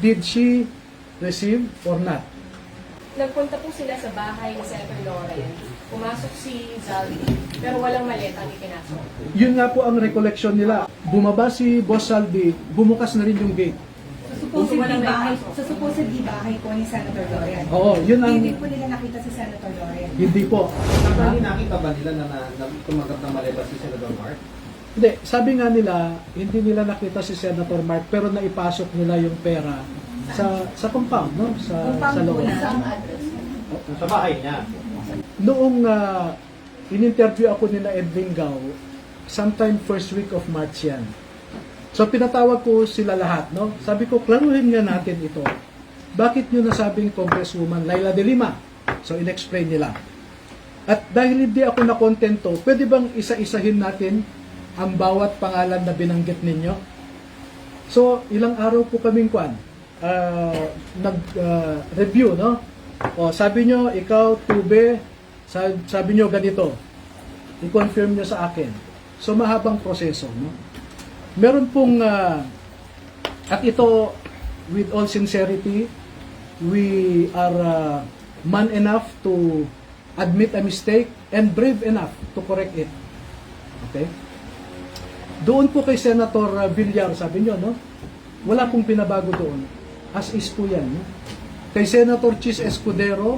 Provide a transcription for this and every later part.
did she receive or not? Nagpunta po sila sa bahay ni Senator Loren. Pumasok si Zaldi, pero walang maleta ang ipinasok. Yun nga po ang recollection nila. Bumaba si Boss Saldi, bumukas na rin yung gate. Sa supposedly bahay po ni Senator Loren. Oo, yun ang... Hindi po nila nakita si Senator Loren. Hindi po. Actually, nakita ba nila na tumanggap ng malebas si Senator Mark? Hindi, sabi nga nila, hindi nila nakita si Senator Mark, pero naipasok nila yung pera sa compound, no? Sa loob. Saan address? Sa bahay niya. Noong in-interview ako nila Edwin Gao, sometime first week of March yan. So pinatawag ko sila lahat, no? Sabi ko, klaruhin nga natin ito. Bakit nyo nasabing Congresswoman Laila de Lima? So in-explain nila. At dahil hindi ako nakontento, pwede bang isa-isahin natin ang bawat pangalan na binanggit ninyo? So ilang araw po kaming nag-review, no? O, sabi nyo, ikaw, Tube, sabi nyo ganito. I-confirm nyo sa akin. So mahabang proseso, no? Meron pong, at ito, with all sincerity, we are man enough to admit a mistake and brave enough to correct it. Okay? Doon po kay Senator Villar, sabi nyo, no? Wala pong pinabago doon. As is po yan, no? Kay Senator Chis Escudero,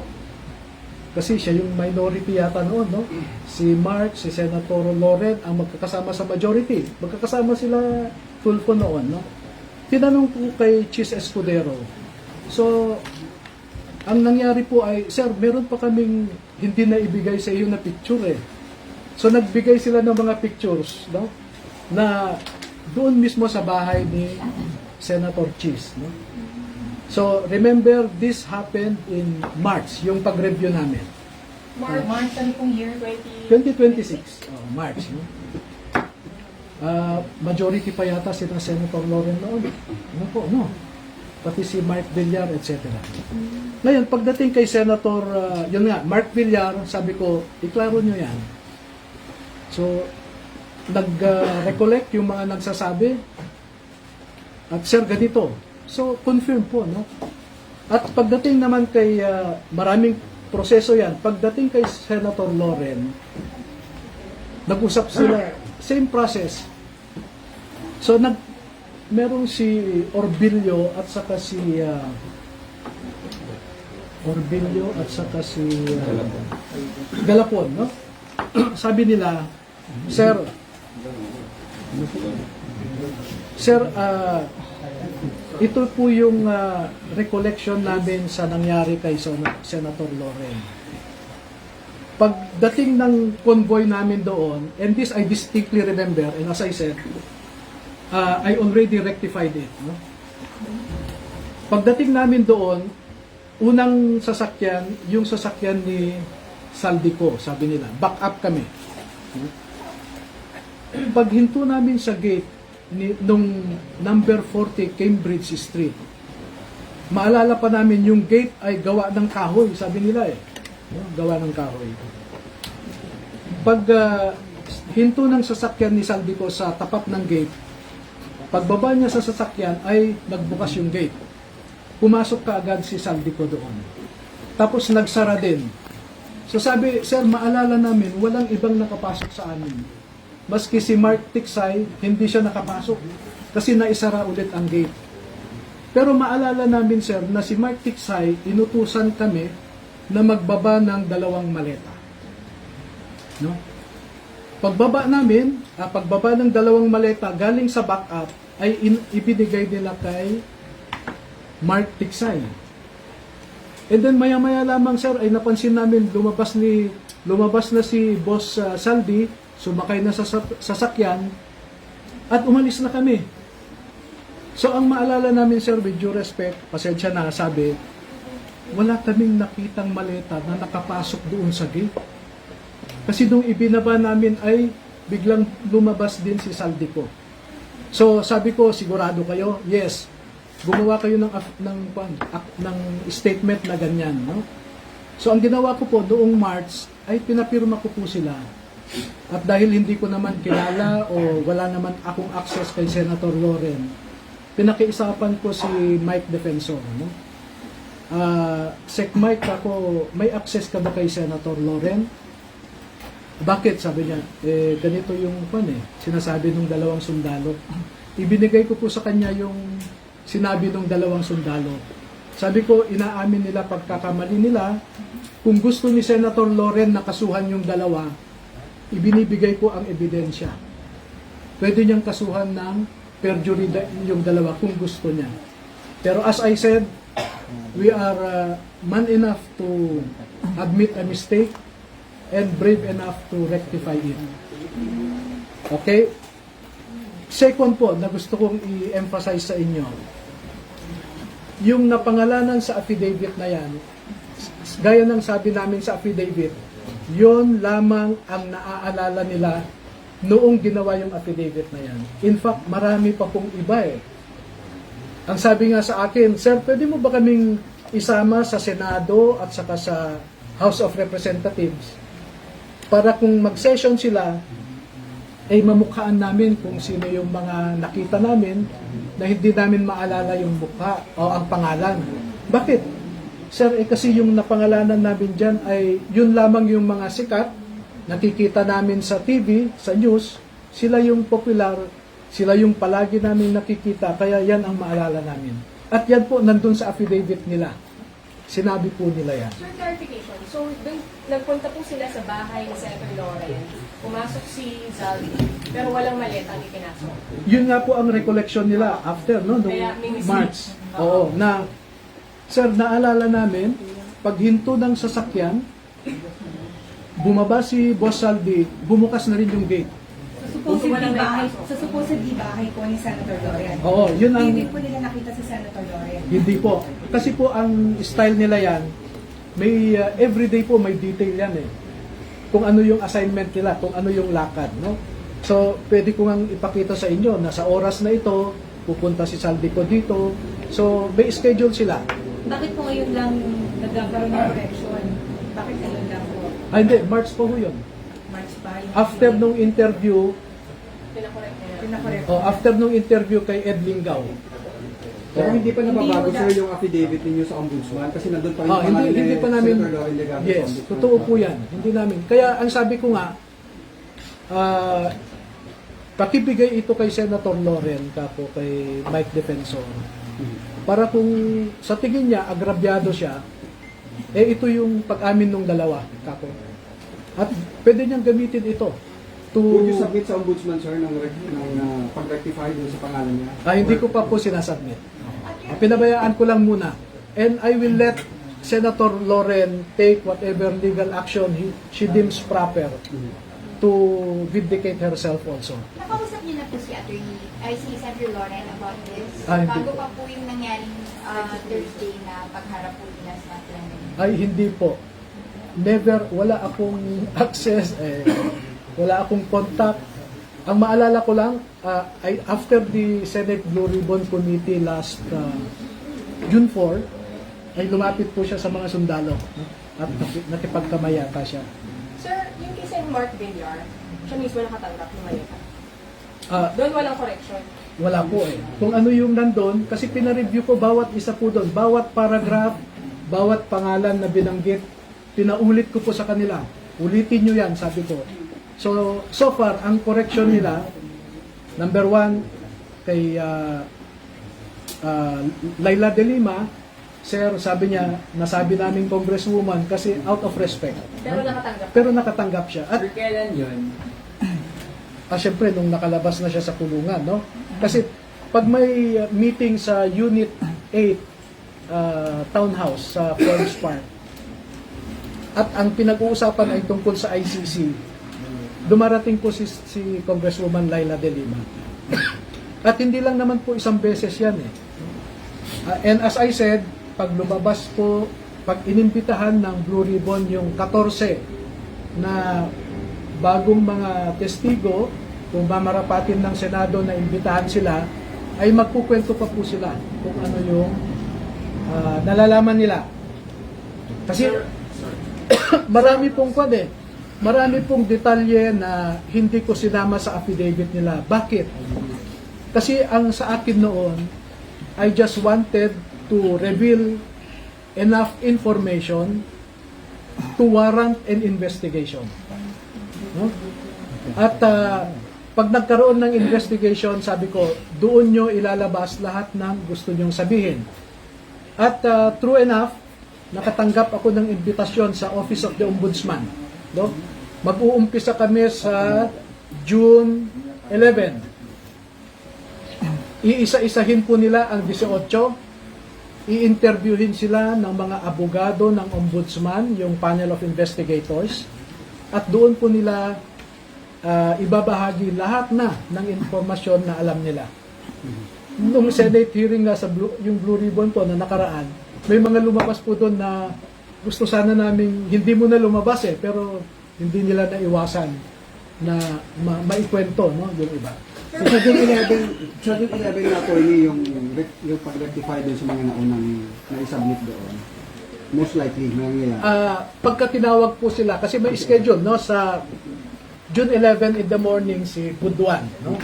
kasi siya yung minority yata noon, no? Si Mark, si Senator Loren ang magkakasama sa majority. Magkakasama sila Tulfo noon, no? Tinanong po kay Chis Escudero. So, ang nangyari po ay, sir, meron pa kaming hindi na ibigay sa iyo na picture eh. So, nagbigay sila ng mga pictures, no? Na doon mismo sa bahay ni Senator Chis, no? So, remember, this happened in March, yung pag-review namin. March, ano pong year? 2026. Oh, March. No? Majority pa yata sila Senator Loren noon. Ano po, no? Pati si Mark Villar, etc. Ngayon, pagdating kay Senator, yun nga, Mark Villar, sabi ko, iklaro nyo yan. So, nag-recollect yung mga nagsasabi. At sir, ganito. So, confirm po, no? At pagdating naman kay, maraming proseso yan, pagdating kay Senator Loren, nag-usap sila, same process. So, merong si Orbilio at saka si, Galapon, no? Sabi nila, Sir, ito po yung recollection namin sa nangyari kay Senator Loren. Pagdating ng convoy namin doon, and this I distinctly remember, and as I said, I already rectified it. No? Pagdating namin doon, unang sasakyan, yung sasakyan ni Saldico, sabi nila, back up kami. Paghinto namin sa gate, nung number 40 Cambridge Street. Maalala pa namin yung gate ay gawa ng kahoy, sabi nila eh. Gawa ng kahoy. Pag hinto ng sasakyan ni Saldico sa tapat ng gate, pagbaba niya sa sasakyan ay nagbukas yung gate. Pumasok kaagad si Saldico doon. Tapos nagsara din. So sabi, sir, maalala namin, walang ibang nakapasok sa amin. Maski si Mark Tiksay, hindi siya nakapasok kasi naisara ulit ang gate. Pero maalala namin, sir, na si Mark Tiksay, inutusan kami na magbaba ng 2 maleta. No? Pagbaba namin, pagbaba ng 2 maleta galing sa backup, ay ibinigay nila kay Mark Tiksay. And then maya-maya lamang, sir, ay napansin namin lumabas na si Boss Saldi, sumakay na sa sasakyan at umalis na kami. So ang maalala namin, sir, with due respect, pasensya na, sabi, wala kaming nakitang maleta na nakapasok doon sa gate. Kasi nung ibinaba namin ay biglang lumabas din si Saldico. So sabi ko, sigurado kayo? Yes. Gumawa kayo ng statement na ganyan, no? So ang ginawa ko po noong March ay pinapirma ko po sila. At dahil hindi ko naman kilala o wala naman akong access kay Senator Loren, pinakiusapan ko si Mike Defensor. No? Sec Mike, ako, may access ka ba kay Senator Loren? Bakit? Sabi niya, ganito yung sinasabi ng dalawang sundalo. Ibinigay ko po sa kanya yung sinabi ng dalawang sundalo. Sabi ko, inaamin nila pagkakamali nila. Kung gusto ni Senator Loren na kasuhan yung dalawa, ibinibigay ko ang ebidensya. Pwede niyang kasuhan ng perjury yung dalawa kung gusto niya. Pero as I said, we are man enough to admit a mistake and brave enough to rectify it. Okay? Second po, na gusto kong i-emphasize sa inyo, yung napangalanan sa affidavit na yan, gaya ng sabi namin sa affidavit, yon lamang ang naaalala nila noong ginawa yung affidavit na yan. In fact, marami pa pong iba Ang sabi nga sa akin, Sir, pwede mo ba kaming isama sa Senado at saka sa House of Representatives para kung mag-session sila, ay mamukhaan namin kung sino yung mga nakita namin na hindi namin maalala yung mukha o ang pangalan. Bakit? Sir, kasi yung napangalanan namin dyan ay yun lamang yung mga sikat, nakikita namin sa TV, sa news, sila yung popular, sila yung palagi namin nakikita, kaya yan ang maalala namin. At yan po, nandun sa affidavit nila. Sinabi po nila yan. Sir, clarification. So, dun, nagpunta po sila sa bahay ni Senator Loren, pumasok si Zaldi, pero walang maleta ang ipinasok. Yun nga po ang recollection nila after, no, nung Kaya may March. mistake. Oo, na, Sir, naalala namin, paghinto ng sasakyan, bumaba si Boss Saldi, bumukas na rin yung gate. Sa supposedly bahay po ni Senator Loren. Oo, yun ang... Hindi po nila nakita si Senator Loren. Hindi po. Kasi po ang style nila yan, may everyday po may detail yan Kung ano yung assignment nila, kung ano yung lakad, no? So, pwede ko ngang ipakita sa inyo na sa oras na ito, pupunta si Saldi ko dito. So, may schedule sila. Bakit po ngayon lang nagkakaroon ng correction? Bakit ngayon lang po? Hindi, March po yun. March pa? After nung interview, Pinakorek nila. Pinakorek. after nung interview kay Ed Lingaw. Pero hindi pa nababago Hindi sir yung affidavit ninyo sa ombudsman kasi nandun pa rin Hindi pa namin, Senator Loren Legado sa yes, ombudsman. totoo po yan. Hindi namin. Kaya ang sabi ko nga, pakibigay ito kay Senator Loren, kapo kay Mike Defensor, para kung sa tingin niya, agrabyado siya, ito yung pag-amin ng dalawa, kapo. At pwede niyang gamitin ito to... Would you submit sa ombudsman sir ng pag-rectify dun sa pangalan niya? Hindi ko pa po sinasubmit. Pinabayaan ko lang muna. And I will let Senator Loren take whatever legal action she deems proper to vindicate herself also. Nakausap niyo na po si si Senator Loren about this? Hindi Bago po. pa po yung nangyaring Thursday na pagharap po nila sa Plenary. Ay, hindi po. Never, wala akong access, wala akong contact. Ang maalala ko lang, after the Senate Blue Ribbon Committee last June 4, ay lumapit po siya sa mga sundalo at nakipagkamayata siya. Sir, yung kay Mark Villar, siya mismo nakatanggap ng maleta. Doon walang correction. Wala po Kung ano yung nandun, kasi pinareview ko bawat isa po doon, bawat paragraph, bawat pangalan na binanggit, pinaulit ko po sa kanila. Ulitin nyo yan, sabi ko. So far, ang correction nila, number 1, kay Laila De Lima, Sir, sabi niya, nasabi namin Congresswoman kasi out of respect. Pero nakatanggap. Pero nakatanggap siya. At Kailan yun? syempre, nung nakalabas na siya sa kulungan, no? Kasi pag may meeting sa Unit 8 Townhouse sa Forest Park, at ang pinag-uusapan ay tungkol sa ICC, dumarating po si Congresswoman Laila De Lima. At hindi lang naman po isang beses yan and as I said, pag lumabas po, pag inimbitahan ng Blue Ribbon yung 14 na bagong mga testigo, kung mamarapatin ng Senado na imbitahan sila, ay magkukwento pa po sila kung ano yung nalalaman nila. Kasi marami pong marami pong detalye na hindi ko sinama sa affidavit nila. Bakit? Kasi ang sa akin noon, I just wanted to reveal enough information to warrant an investigation. No? At pag nagkaroon ng investigation, sabi ko, doon nyo ilalabas lahat ng gusto nyong sabihin. At true enough, nakatanggap ako ng imbitasyon sa Office of the Ombudsman. No? Mag-uumpisa kami sa June 11. Iisa-isahin po nila ang 18. I-interviewin sila ng mga abogado ng Ombudsman, yung panel of investigators. At doon po nila ibabahagi lahat na ng informasyon na alam nila. Nung Senate hearing nga sa yung Blue Ribbon po na nakaraan, may mga lumabas po doon na gusto sana namin, hindi mo na lumabas pero hindi nila naiwasan na maikwento, no, yung iba. So, sa June 11 na po yung pag-rectify din sa mga naunang na-submit doon. Most likely, nangyayari. Pagka tinawag po sila, kasi may schedule, no, sa June 11 in the morning si Buduan, no?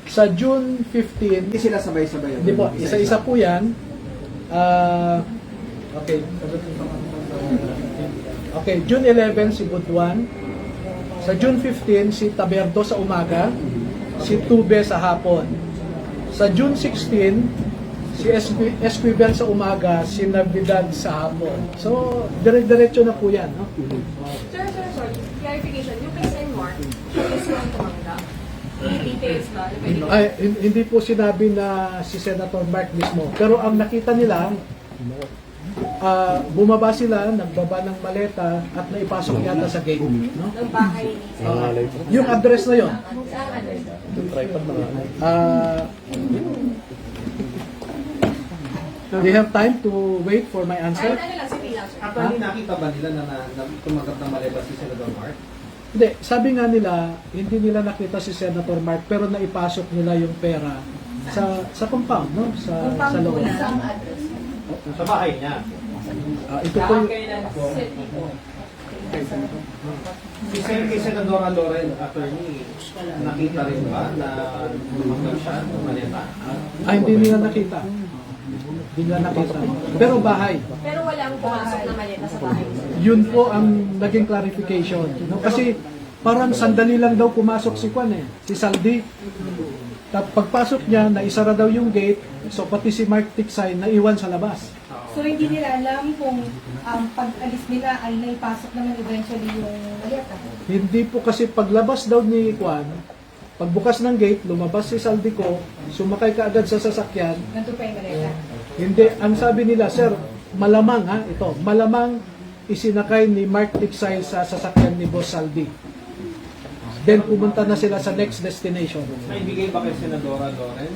Sa June 15, Hindi sila sabay-sabay. hindi po, isa-isa po yan. Okay. Okay, June 11 si Buduan. Sa June 15 si Taberdo sa umaga, si Tube sa hapon. Sa June 16 si Esquivel sa umaga, si Navidad sa hapon. So, dire-diretso na po yan, no? Sir, sorry. Clarification. Yung kay Sen Mark, siya mismo ang tumanggap. May details ba? Na pwede Ay, hindi po sinabi na si Senator Mark mismo. Pero ang nakita nila, bumaba sila, nagbaba ng maleta at naipasok yata sa gate. No? ng bahay ni Yung address na yon. Saan address? Do you have time to wait for my answer? Ano lang, sige lang, sir. Attorney, nakita ba nila na tumanggap ng malebas si Senator Mark? Hindi, sabi nga nila, hindi nila nakita si Senator Mark pero naipasok nila yung pera sa compound, no? Sa loob. Isang address. Sa bahay niya. Ito po yung, Kay Senadora Loren, attorney, nakita rin ba na tumanggap siya ng maleta? hindi nila nakita. Hindi nila nakita. Pero bahay. Pero walang pumasok na maleta sa bahay ni Sir. Yun po ang naging clarification. No? Kasi parang sandali lang daw pumasok si Juan si Saldi. Pagpasok niya, naisara daw yung gate, so pati si Mark Tiksay naiwan sa labas. So hindi nila alam kung pag-alis nila ay naipasok naman eventually yung maleta. Hindi po kasi paglabas daw ni Juan, pagbukas ng gate, lumabas si Saldico, sumakay ka agad sa sasakyan. Nandun pa yung maleta. Hindi, ang sabi nila, sir, malamang malamang isinakay ni Mark Tiksay sa sasakyan ni Boss Saldi. Then pumunta na sila sa next destination. Naibigay ba kay Senadora Loren?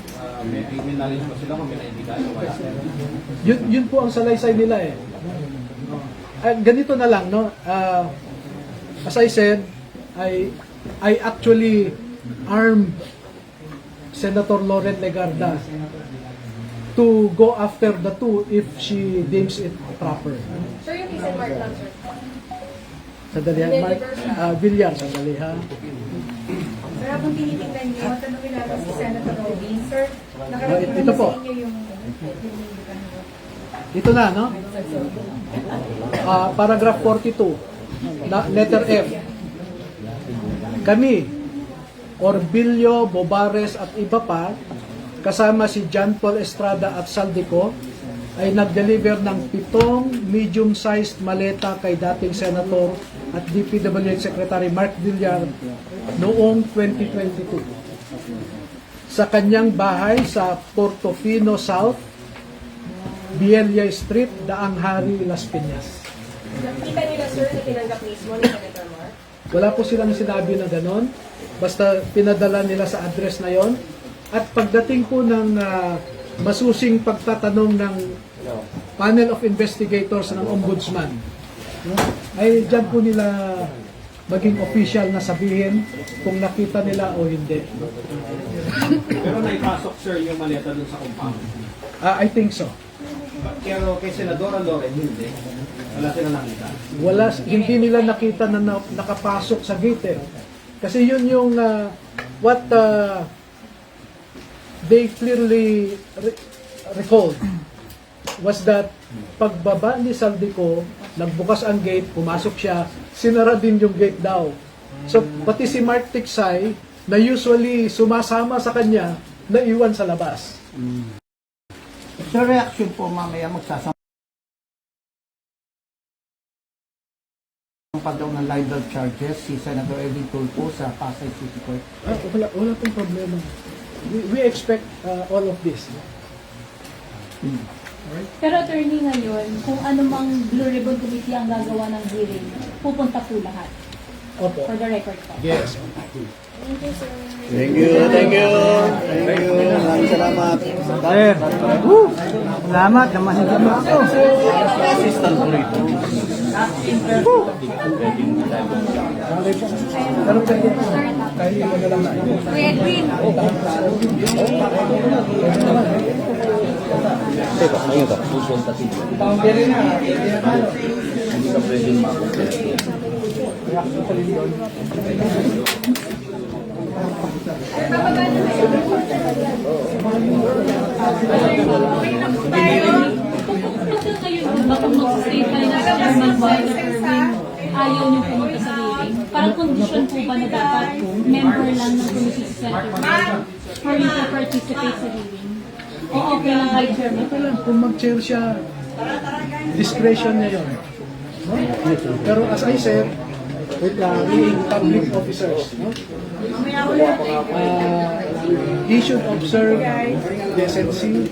May knowledge ba sila kung may naibigay o wala? Yun po ang salaysay nila ganito na lang, no? As I said, I actually armed Senator Loren Legarda to go after the two if she deems it proper. Sir, yung kay Sen Mark lang, sir. Sandali ha, Mark. Villar, sandali ha. Pero kung tinitingnan niyo, tanongin natin si Senator Robin. Sir, nakarating Ito po. sa inyo yung Ito na, no? Paragraph 42, letter F. Kami, Orbilio, Bobares at iba pa, kasama si John Paul Estrada at Saldico, ay nag-deliver ng 7 medium-sized maleta kay dating Senator at DPWH Secretary Mark Villar noong 2022 sa kanyang bahay sa Portofino South, Bielia Street, Daang Hari, Las Piñas. Nakita nila, sir, na tinanggap mismo ni Senator Mark? Wala po silang sinabi na ganon, basta pinadala nila sa address na yon. At pagdating po ng masusing pagtatanong ng panel of investigators ng Ombudsman, no, ay dyan po nila maging official na sabihin kung nakita nila o hindi. Pero naipasok, sir, yung maleta dun sa compound. I think so. Pero kay Senadora Loren, hindi. Wala sila nakita. Hindi nila nakita na nakapasok sa gate Kasi yun yung what they clearly recalled was that pagbaba ni Saldico, nagbukas ang gate, pumasok siya, sinara din yung gate daw. So, pati si Mark Tiksay, na usually sumasama sa kanya, naiwan sa labas. Sa reaction po, mamaya magsasama pa daw ng libel charges si Senator Edwin Tulfo sa Pasay City Court. Wala pong problema. We expect all of this. Pero attorney ngayon, kung anumang Blue Ribbon Committee ang gagawa ng hearing, pupunta po lahat. Opo. For the record po. Yes. Thank you. Maraming salamat. Sir, salamat naman sa salamat ko. Pero pwede po. Kahit mo na lang na. Kuya Edwin, Ngayon, bakit mag-stay tayo na sa Chairman Walter Irwin, ayaw niyo pumunta sa hearing? Parang condition po ba na dapat member lang ng committee si Senator Walter for you to participate sa hearing? O okay lang kay Chairman? Okay lang, kung mag-chair siya, discretion niya yun. No? Pero as I said, being public officers, no? He should observe decency,